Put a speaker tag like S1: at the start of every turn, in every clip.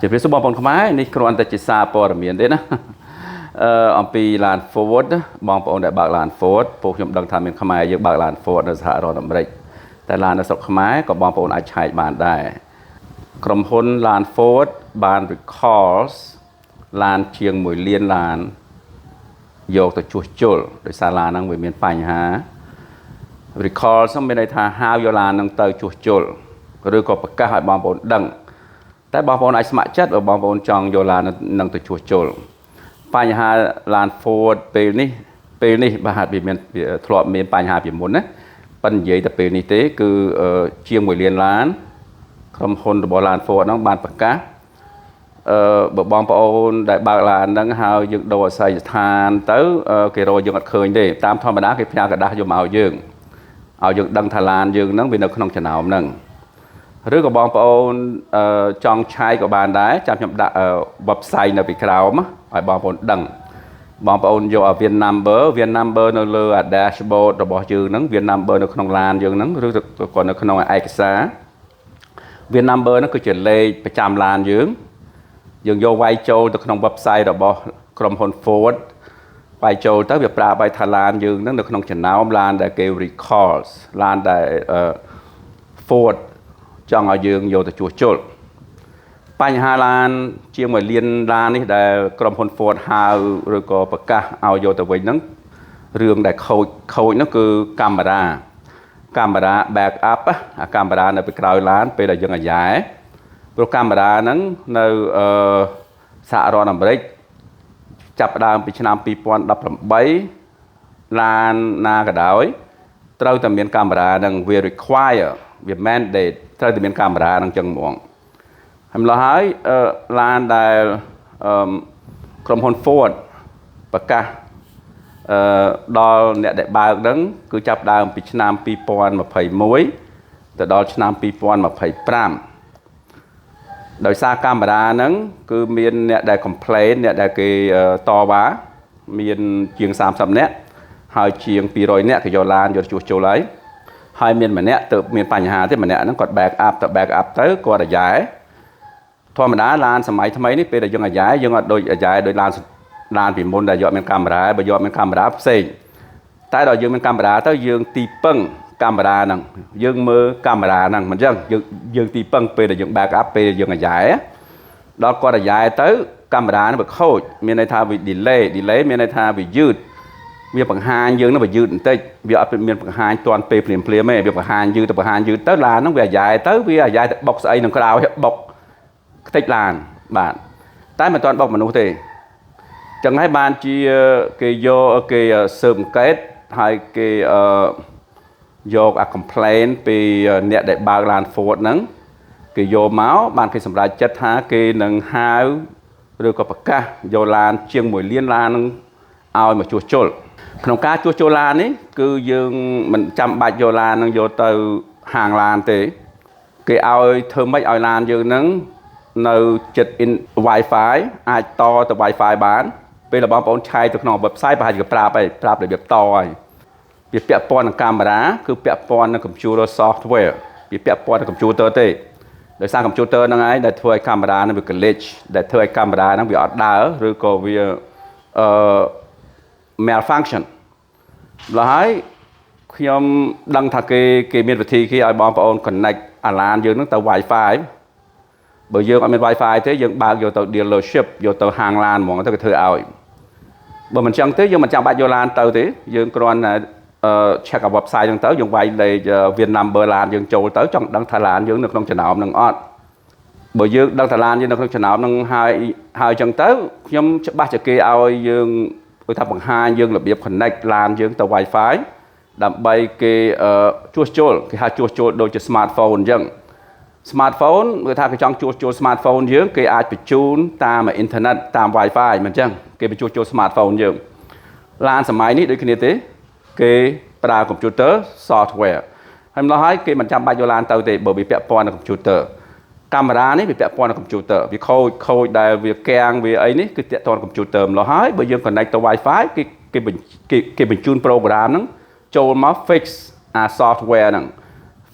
S1: จะเป็นสมบัติของខ្មែរនេះគ្រាន់តែជាសារព័ត៌មានទេណាអំពីឡាន Ford បងប្អូនដែលបើកឡាន Ford ពួកខ្ញុំដឹងថាមានខ្មែរយើងបើកឡាន Ford នៅសហរដ្ឋអាមេរិកតែឡាននៅស្រុកខ្មែរក៏បងប្អូនអាចឆែកបានដែរក្រុមហ៊ុនឡាន Ford បាន recalls ឡានជាង1លានឡានយកទៅជួសជុលដោយសារឡានហ្នឹងវាមានបញ្ហា recall ហ្នឹងមានន័យថាហៅយកឡានហ្នឹងទៅជួសជុលឬក៏ប្រកាសឲ្យបងប្អូនដឹងតែបងប្អូនអាចស្ម័គ្រចិត្តបើបងប្អូនចង់យកឡាននឹងទៅជួសជុលបញ្ហាឡាន Ford ពេលនេះបាទវាមានធ្លាប់មានបញ្ហាពីមុនណាប៉ុន្តែនិយាយតែពេលនេះទេគឺជាង1លានឡានក្រុមហ៊ុនរបស់ឡាន Ford ហ្នឹងបានប្រកាសបើបងប្អូនដែលបើកឡានហ្នឹងហើយយើងដូរអាស័យដ្ឋានទៅគេរកយើងអត់ឃើញទេតាមធម្មតាគេផ្ញើกระดาษយកមកឲ្យយើងដឹងថាឡានយើងហ្នឹងវានៅក្នុងចំណោមហ្នឹងឬក៏បងប្អូនចង់ឆែកក៏បានដែរចាំខ្ញុំដាក់ website នៅពីក្រោមឲ្យបងប្អូនដឹងបងប្អូនយក VIN number នៅលើ dashboard របស់យើងហ្នឹង VIN number នៅក្នុងឡានយើងហ្នឹងឬក៏នៅក្នុងឯកសារ VIN number ហ្នឹងគឺជាលេខប្រចាំឡានយើងយកវាយចូលទៅក្នុង website របស់ក្រុមហ៊ុន Ford វាយចូលទៅវាប្រាប់ឲ្យថាឡានយើងហ្នឹងនៅក្នុងចំណោមឡានដែលគេ recalls ឡានដែល Ford ចង់ឲ្យយើងយកទៅជួសជុលបញ្ហាឡានជាង1លានឡាននេះដែលក្រុមហ៊ុន Ford ហៅឬក៏ប្រកាសឲ្យយកទៅវិញហ្នឹងរឿងដែលខូចហ្នឹងគឺកាមេរ៉ា back up អាកាមេរ៉ានៅពីក្រោយឡានពេលដែលយើងអាយ៉ែព្រោះកាមេរ៉ាហ្នឹងនៅសហរដ្ឋអាមេរិកចាប់ផ្ដើមពីឆ្នាំ2018ឡានណាក៏ដោយត្រូវតែមានកាមេរ៉ាហ្នឹងវា require វា mandate ត្រូវតែមានកាមេរ៉ាហ្នឹងចឹងហ្មងហើយម្ល៉េះហើយឡានដែលក្រុមហ៊ុន Ford ប្រកាសដល់អ្នកដែលបើកហ្នឹងគឺចាប់ដើមពីឆ្នាំ2021ទៅដល់ឆ្នាំ2025ដោយសារកាមេរ៉ាហ្នឹងគឺមានអ្នកដែល complain អ្នកដែលគេតវ៉ាមានជាង30នាក់ហើយជាង200នាក់គេយកឡានយកជួសជុលហើយមានម្នាក់ទៅមានបញ្ហាទេម្នាក់ហ្នឹងគាត់ back up ទៅគាត់អាយ៉ែធម្មតាឡានសម័យថ្មីនេះពេលដែលយើងអាយ៉ែយើងអត់ដូចអាយ៉ែដូចឡានពីមុនដែលយកមានកាមេរ៉ាបើយកមានកាមេរ៉ាផ្សេងតែដល់យើងមានកាមេរ៉ាទៅយើងទីពឹងកាមេរ៉ាហ្នឹងយើងមើលកាមេរ៉ាហ្នឹងមិនអញ្ចឹងយើងទីពឹងពេលដែលយើង back up ពេលយើងអាយ៉ែដល់គាត់អាយ៉ែទៅកាមេរ៉ាហ្នឹងវាខូចមានន័យថាវា delay មានន័យថាវាយឺតវាបង្ហាញយើងហ្នឹងវាយឺតបន្តិចវាអត់មានបង្ហាញទាន់ពេលភ្លាមទេវាបង្ហាញយឺតទៅឡានហ្នឹងវាអាយ៉ែទៅបុកស្អីនឹងក្រោយបុកខ្ទេចឡានបាទតែមិនទាន់បុកមនុស្សទេចឹងហើយបានជាគេយកគេស៊ើបអង្កេតហើយគេយកអា complain ពីអ្នកដែលបើកឡាន Ford ហ្នឹងគេយកមកបានគេសម្រេចចិត្តថាគេនឹងហៅឬក៏ប្រកាសយកឡានជាង1លានឡានហ្នឹងឲ្យមកជួសជុលក្នុងការជួសជុលឡាននេះគឺយើងមិនចាំបាច់យកឡានហ្នឹងយកទៅហាងឡានទេគេឲ្យធ្វើម៉េចឲ្យឡានយើងហ្នឹងនៅចិត្ត Wi-Fi អាចតទៅ Wi-Fi បានពេលបងប្អូនឆែកទៅក្នុង website ប្រហែលជាប្រាប់របៀបតហើយវាពាក់ព័ន្ធនឹងកាមេរ៉ាគឺពាក់ព័ន្ធនឹង computer software វាពាក់ព័ន្ធនឹង computer ទេដោយសារ computer ហ្នឹងឯងដែលធ្វើឲ្យកាមេរ៉ាហ្នឹងវា glitch ដែលធ្វើឲ្យកាមេរ៉ាហ្នឹងវាអត់ដើរឬក៏វាmalfunction ឡើយខ្ញុំដឹងថាគេមានវិធីគេឲ្យបងប្អូន connect អាឡានយើងហ្នឹងទៅ Wi-Fi បើយើងអត់មាន Wi-Fi ទេយើងបើកយកទៅ dealership យកទៅហាងឡានហ្មងទៅគេធ្វើឲ្យបើមិនចឹងទេយើងមិនចាំបាច់យកឡានទៅទេយើងគ្រាន់តែ check អា website ហ្នឹងទៅយើងវាយលេខ VIN number ឡានយើងចូលទៅចង់ដឹងថាឡានយើងនៅក្នុងចំណោមហ្នឹងអត់បើយើងដឹងថាឡានយើងនៅក្នុងចំណោមហ្នឹងហើយចឹងទៅខ្ញុំច្បាស់ជាគេឲ្យយើងគឺថាបង្ហាញយើងរបៀប connect ឡានយើងទៅ Wi-Fi ដើម្បីគេជួសជុលគេហៅជួសជុលដូចជា smartphone អញ្ចឹង smartphone គឺថាគេចង់ជួសជុល smartphone យើងគេអាចបញ្ជូនតាមអ៊ីនធឺណិតតាម Wi-Fi មិនអញ្ចឹងគេបញ្ជូនចូល smartphone យើងឡានសម័យនេះដូចគ្នាទេគេប្រើ computer software ហើយម្ល៉េះហើយគេមិនចាំបាច់យកឡានទៅទេបើវាពាក់ព័ន្ធនឹង computer កាមេរ៉ានេះវាពាក់ព័ន្ធនឹង computer វាខូចដែលវាកាំងវាអីនេះគឺពាក់ព័ន្ធនឹង computer ម្ល៉េះហើយបើយើង connect ទៅ Wi-Fi គេបញ្ជូន program ហ្នឹងចូលមក fix អា software ហ្នឹង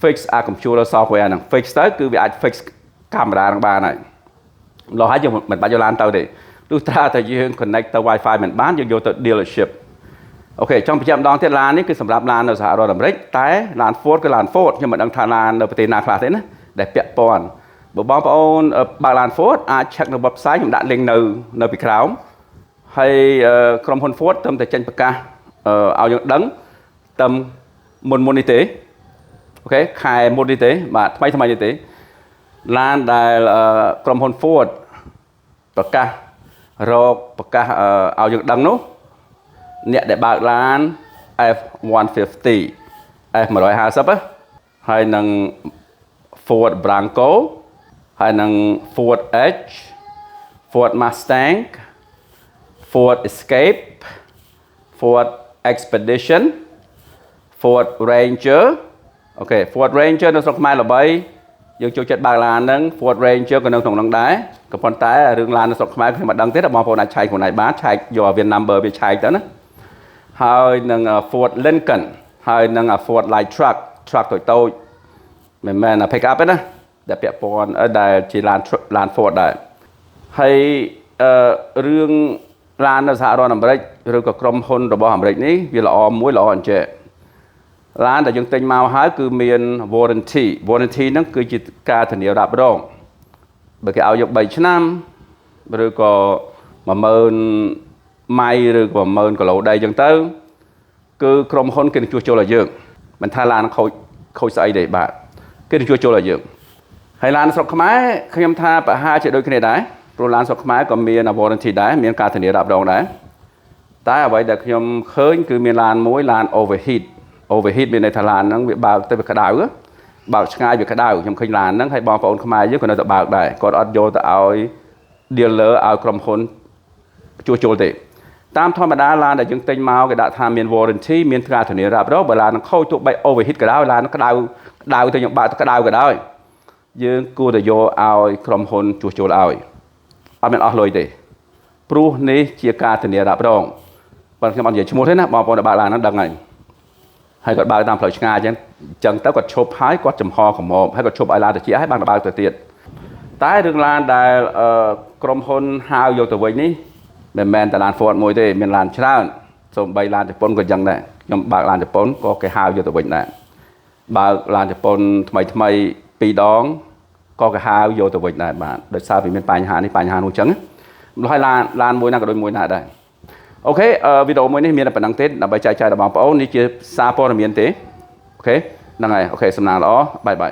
S1: fix អា computer software ហ្នឹង fix ទៅគឺវាអាច fix កាមេរ៉ាហ្នឹងបានហើយ lo hai giờ mình bao nhiêu lan tàu để lúc ta thời gian connect tàu wifi mình bán vô tàu dealership ok trongประจำดองที่ร้านนี้คือสำหรับร้านในสหรัฐอเมริกแต่ร้านโฟร์ก็ร้านโฟร์ยังเหมือนดังทานร้านในประเทศนาคลาสเนี่ยนะได้เปียปอนบอกว่าบางร้านโฟร์อาจเช็คในเว็บไซต์ผมได้ลิงก์ในปีคราวให้กรมพลโฟร์ทำแต่เจนประกาศเอาอย่างดังทำมนิเตโอเคขายมนิเตมาทำไมนิเตร้านได้กรมพลโฟร์ประกาศรอประกาศเอาอย่างดังนู้เนี่ยได้บางร้าน F150 F150 hay năng Ford Bronco hay năng Ford Edge Ford Mustang Ford Escape Ford Expedition Ford Ranger ok Ford Ranger nó sọc mai là bay dương châu chất bạc là nâng Ford Ranger còn nâng thùng nâng đáy còn con tay rừng lan nó sọc mai khi mà đăng tiết là mong phố này chạy của này bán chạy dò Việt Nam bờ bị chạy tới nữa hơi nâng Ford Lincoln hơi nâng Ford Light Truck tuổi tôi mình là pick up ấy đó để bịa bọn ở đây chỉ lan Ford đây hay rương lan ở xã Ron Americ rương có Crom Hôn rồi bỏ Americ ní vì là muối là on trẻ lan là dân tình màu hái cứ miền warranty nó cứ chỉ ca thành nhiều đạp rong bởi cái áo dục 7 năm rồi có mà mơn may rồi còn mơn có lỗ đây chẳng tới cứ Crom Hôn cái chua là dường mình thay lan nó khôi xây để bạn cái chua là dường hay lan sọc máy khi em tha bà hai triệu đôi cái này đấy rồi lan sọc máy còn miền là warranty đấy miền ca thành nhiều đạp rong đấy tại ở vậy để khi em khơi cứ miền lan muối lan overheat bên này thay lan nó bị bào tới bị cả đảo á bào ngay bị cả đảo trong khi lan nó hay bom phun không ai dưới còn nó tự bào đây còn ở vô tự ao dealer ao Crom Hôn chua thì tam thoi mà đã lan để những tinh màu cái đã tham miền warranty miền ca thành nhiều đạp đó bởi là nó khôi tụ bay overheat cái đảo là nó cái đảo từ những bạn cái đảo cái đó dương cô để vô ao Crom Hôn chua ao ở bên ở lối đi pru này chia ca thành nhiều đạp đó còn khi mà giờ chung thế nào bom phun bạn là nó đằng này hay còn bao tam lời ngay chứ chẳng tới còn chụp hái có chấm hoของmồm hay còn chụp ai là để chỉ hái bằng bao từ tiền tại đường lan đài Crom Hôn hao vô từ vịnh ní men tại lan Ford môi thế miền lan chán xong bay lan Japan còn chẳng này nhưng bạn lan Japan có cái hao vô từ vịnh này bạn lan Japan thay pi đón có cái hao vô từ vịnh này bạn đợt sau vì miền Pành Hà nuôi trắng hay lan môi nào có đôi môi này đây ok video mới này miền là phần đăng tết là bài trai là bằng pháo ní chia xa po là miền thế ok năng này ok xem nào đó bye bye